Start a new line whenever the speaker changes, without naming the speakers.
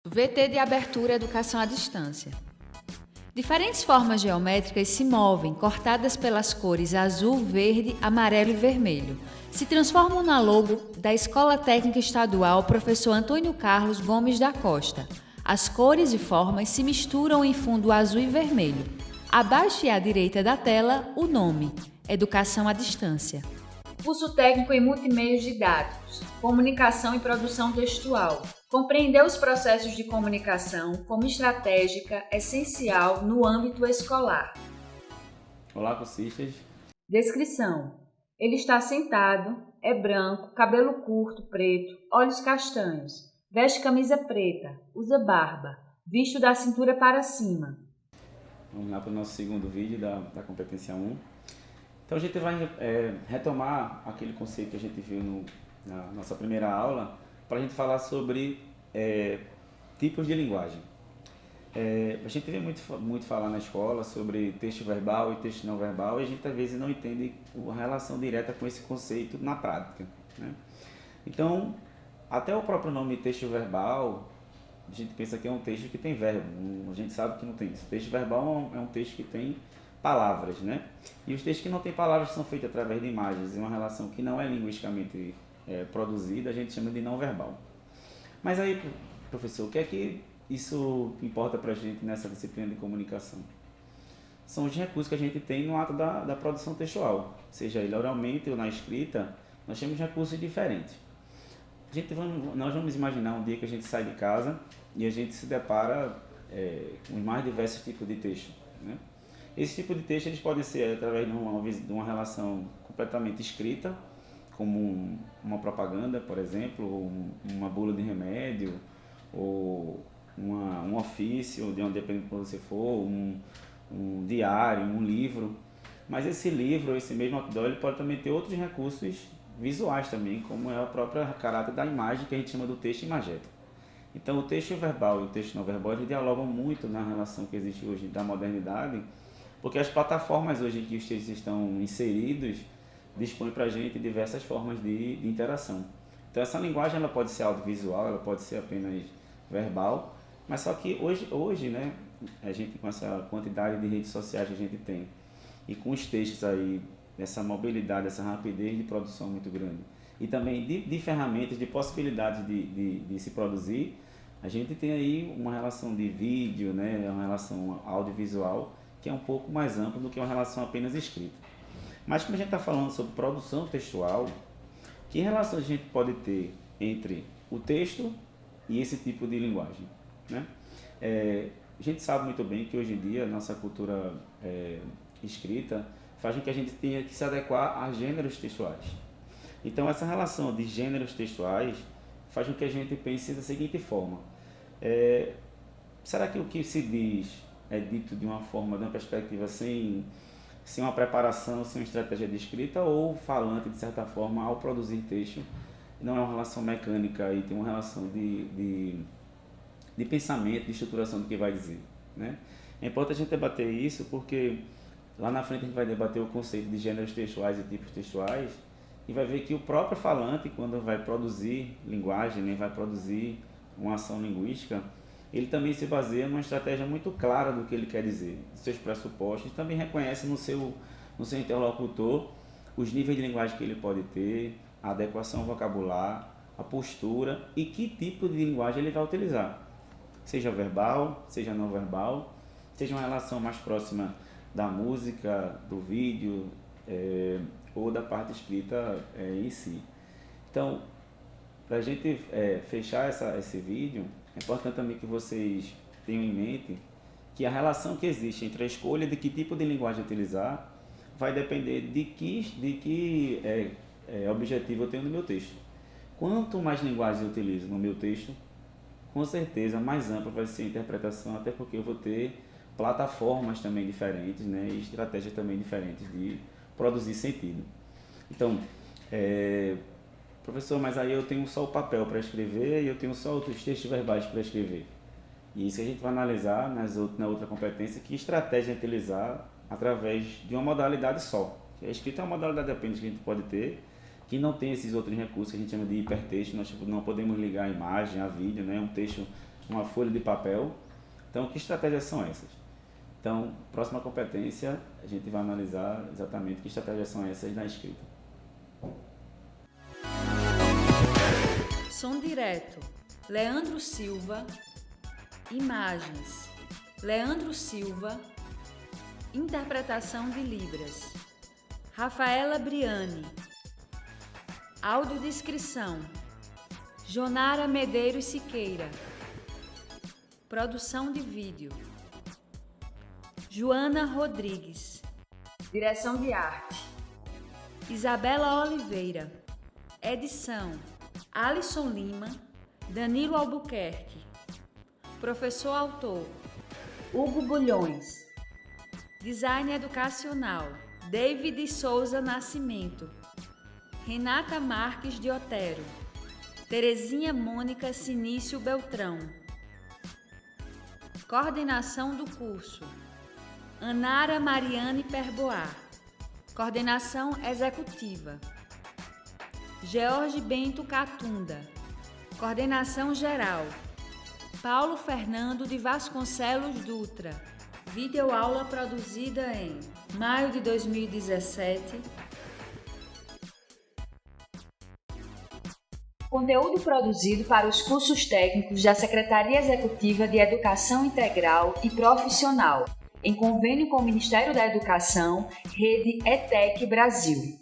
VT de abertura Educação à Distância. Diferentes formas geométricas se movem, cortadas pelas cores azul, verde, amarelo e vermelho. Se transformam na logo da Escola Técnica Estadual Professor Antônio Carlos Gomes da Costa. As cores e formas se misturam em fundo azul e vermelho. Abaixo e à direita da tela, o nome: Educação à Distância. Curso técnico em multimeios didáticos, comunicação e produção textual. Compreender os processos de comunicação como estratégica essencial no âmbito escolar.
Olá, cursistas.
Descrição: ele está sentado, é branco, cabelo curto, preto, olhos castanhos, veste camisa preta, usa barba, visto da cintura para cima.
Vamos lá para o nosso segundo vídeo da competência 1. Então a gente vai retomar aquele conceito que a gente viu na nossa primeira aula, para a gente falar sobre tipos de linguagem. A gente vê muito falar na escola sobre texto verbal e texto não verbal, e a gente às vezes não entende a relação direta com esse conceito na prática, né? Então, até o próprio nome texto verbal, a gente pensa que é um texto que tem verbo, a gente sabe que não tem isso. O texto verbal é um texto que tem palavras, né? E os textos que não têm palavras são feitos através de imagens, e uma relação que não é linguisticamente produzida, a gente chama de não verbal. Mas aí, professor, o que é que isso importa para a gente nessa disciplina de comunicação? São os recursos que a gente tem no ato da produção textual, seja ele oralmente ou na escrita, nós temos recursos diferentes. Nós vamos imaginar um dia que a gente sai de casa e a gente se depara com os mais diversos tipos de texto, né? Esse tipo de texto eles podem ser através de uma relação completamente escrita, como uma propaganda, por exemplo, ou uma bula de remédio, ou um ofício, de onde depende de onde você for, um diário, um livro. Mas esse livro, esse mesmo outdoor, ele pode também ter outros recursos visuais também, como é o próprio caráter da imagem, que a gente chama do texto imagético. Então o texto verbal e o texto não verbal eles dialogam muito na relação que existe hoje da modernidade, porque as plataformas hoje em que os textos estão inseridos dispõem para a gente diversas formas de interação. Então essa linguagem ela pode ser audiovisual, ela pode ser apenas verbal, mas só que hoje, né, a gente com essa quantidade de redes sociais que a gente tem e com os textos aí, essa mobilidade, essa rapidez de produção muito grande e também de ferramentas, de possibilidades de se produzir, a gente tem aí uma relação de vídeo, né, uma relação audiovisual que é um pouco mais ampla do que uma relação apenas escrita. Mas como a gente está falando sobre produção textual, que relação a gente pode ter entre o texto e esse tipo de linguagem, né? A gente sabe muito bem que hoje em dia a nossa cultura escrita faz com que a gente tenha que se adequar a gêneros textuais. Então essa relação de gêneros textuais faz com que a gente pense da seguinte forma: será que o que se diz é dito de uma forma, de uma perspectiva sem uma preparação, sem uma estratégia de escrita, ou o falante, de certa forma, ao produzir texto, não é uma relação mecânica e tem uma relação de pensamento, de estruturação do que vai dizer, né? É importante a gente debater isso porque lá na frente a gente vai debater o conceito de gêneros textuais e tipos textuais e vai ver que o próprio falante, quando vai produzir linguagem, né, vai produzir uma ação linguística, ele também se baseia numa estratégia muito clara do que ele quer dizer, dos seus pressupostos, também reconhece no seu interlocutor os níveis de linguagem que ele pode ter, a adequação vocabular, a postura e que tipo de linguagem ele vai utilizar, seja verbal, seja não verbal, seja uma relação mais próxima da música, do vídeo ou da parte escrita em si. Então, para a gente fechar esse vídeo, é importante também que vocês tenham em mente que a relação que existe entre a escolha de que tipo de linguagem utilizar vai depender de que objetivo eu tenho no meu texto. Quanto mais linguagem eu utilizo no meu texto, com certeza mais ampla vai ser a interpretação, até porque eu vou ter plataformas também diferentes, né, e estratégias também diferentes de produzir sentido. Então, professor, mas aí eu tenho só o papel para escrever e eu tenho só outros textos verbais para escrever. E isso a gente vai analisar na outra competência, que estratégia utilizar através de uma modalidade só. A escrita é uma modalidade apenas que a gente pode ter, que não tem esses outros recursos que a gente chama de hipertexto. Nós não podemos ligar a imagem, a vídeo, né? Um texto uma folha de papel. Então, que estratégias são essas? Então, próxima competência, a gente vai analisar exatamente que estratégias são essas na escrita.
Som direto, Leandro Silva. Imagens, Leandro Silva. Interpretação de Libras, Rafaela Briani. Audiodescrição, Jonara Medeiros Siqueira. Produção de vídeo, Joana Rodrigues. Direção de arte, Isabela Oliveira. Edição, Alisson Lima, Danilo Albuquerque. Professor autor, Hugo Bulhões. Design educacional, David Souza Nascimento. Renata Marques de Otero. Terezinha Mônica Sinício Beltrão. Coordenação do curso, Anara Mariane Perboar. Coordenação executiva, George Bento Catunda. Coordenação geral, Paulo Fernando de Vasconcelos Dutra. Videoaula produzida em maio de 2017. Conteúdo produzido para os cursos técnicos da Secretaria Executiva de Educação Integral e Profissional, em convênio com o Ministério da Educação, Rede ETEC Brasil.